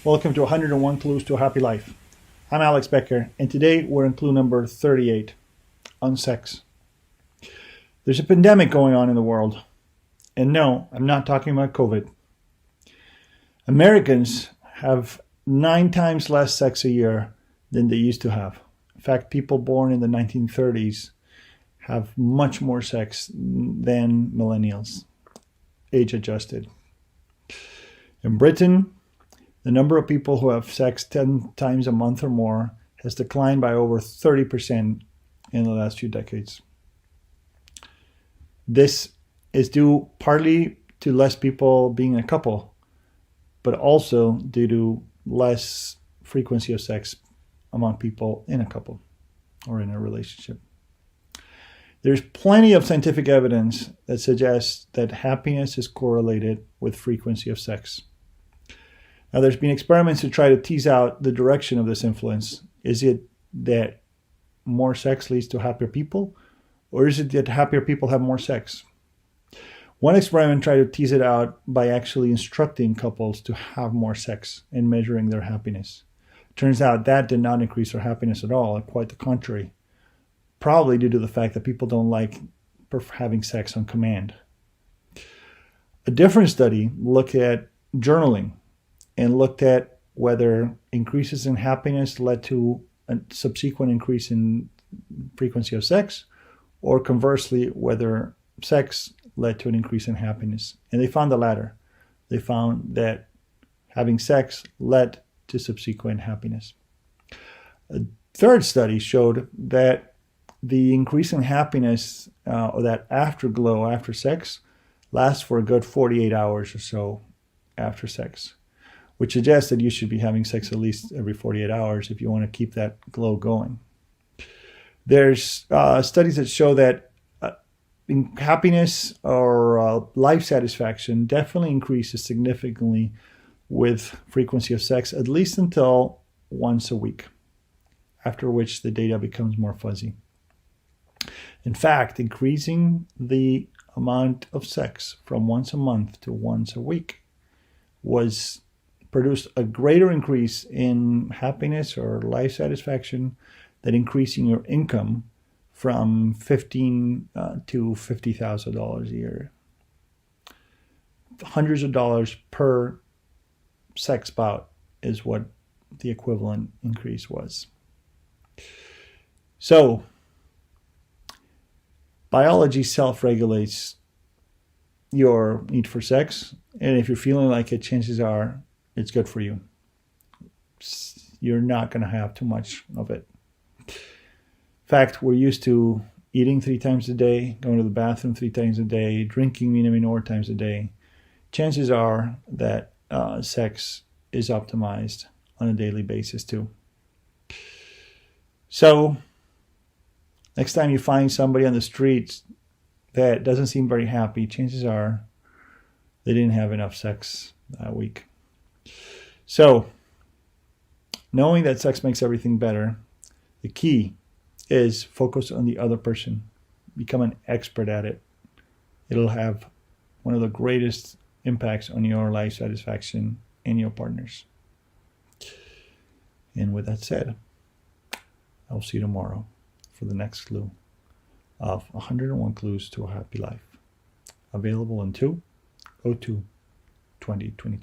Welcome to 101 Clues to a Happy Life. I'm Alex Becker, and today we're in clue number 38 on sex. There's a pandemic going on in the world, and no, I'm not talking about COVID. Americans have 9 times less sex a year than they used to have. In fact, people born in the 1930s have much more sex than millennials, age adjusted. In Britain, the number of people who have sex 10 times a month or more has declined by over 30% in the last few decades. This is due partly to less people being in a couple, but also due to less frequency of sex among people in a couple or in a relationship. There's plenty of scientific evidence that suggests that happiness is correlated with frequency of sex. Now, there's been experiments to try to tease out the direction of this influence. Is it that more sex leads to happier people, or is it that happier people have more sex? One experiment tried to tease it out by actually instructing couples to have more sex and measuring their happiness. Turns out that did not increase their happiness at all, quite the contrary. Probably due to the fact that people don't like having sex on command. A different study looked at journaling and looked at whether increases in happiness led to a subsequent increase in frequency of sex, or conversely, whether sex led to an increase in happiness. And they found the latter. They found that having sex led to subsequent happiness. A third study showed that the increase in happiness, or that afterglow after sex, lasts for a good 48 hours or so after sex, which suggests that you should be having sex at least every 48 hours if you want to keep that glow going. There's studies that show that happiness or life satisfaction definitely increases significantly with frequency of sex, at least until once a week, after which the data becomes more fuzzy. In fact, increasing the amount of sex from once a month to once a week produced a greater increase in happiness or life satisfaction than increasing your income from $15,000 to $50,000 a year. Hundreds of dollars per sex bout is what the equivalent increase was. So, biology self-regulates your need for sex, and if you're feeling like it, chances are it's good for you. You're not going to have too much of it. In fact, we're used to eating 3 times a day, going to the bathroom 3 times a day, drinking more times a day. Chances are that sex is optimized on a daily basis too. So, next time you find somebody on the streets that doesn't seem very happy, chances are they didn't have enough sex that week. So, knowing that sex makes everything better, the key is focus on the other person. Become an expert at it. It'll have one of the greatest impacts on your life satisfaction and your partners. And with that said, I'll see you tomorrow for the next clue of 101 Clues to a Happy Life. Available in 2/02/2022.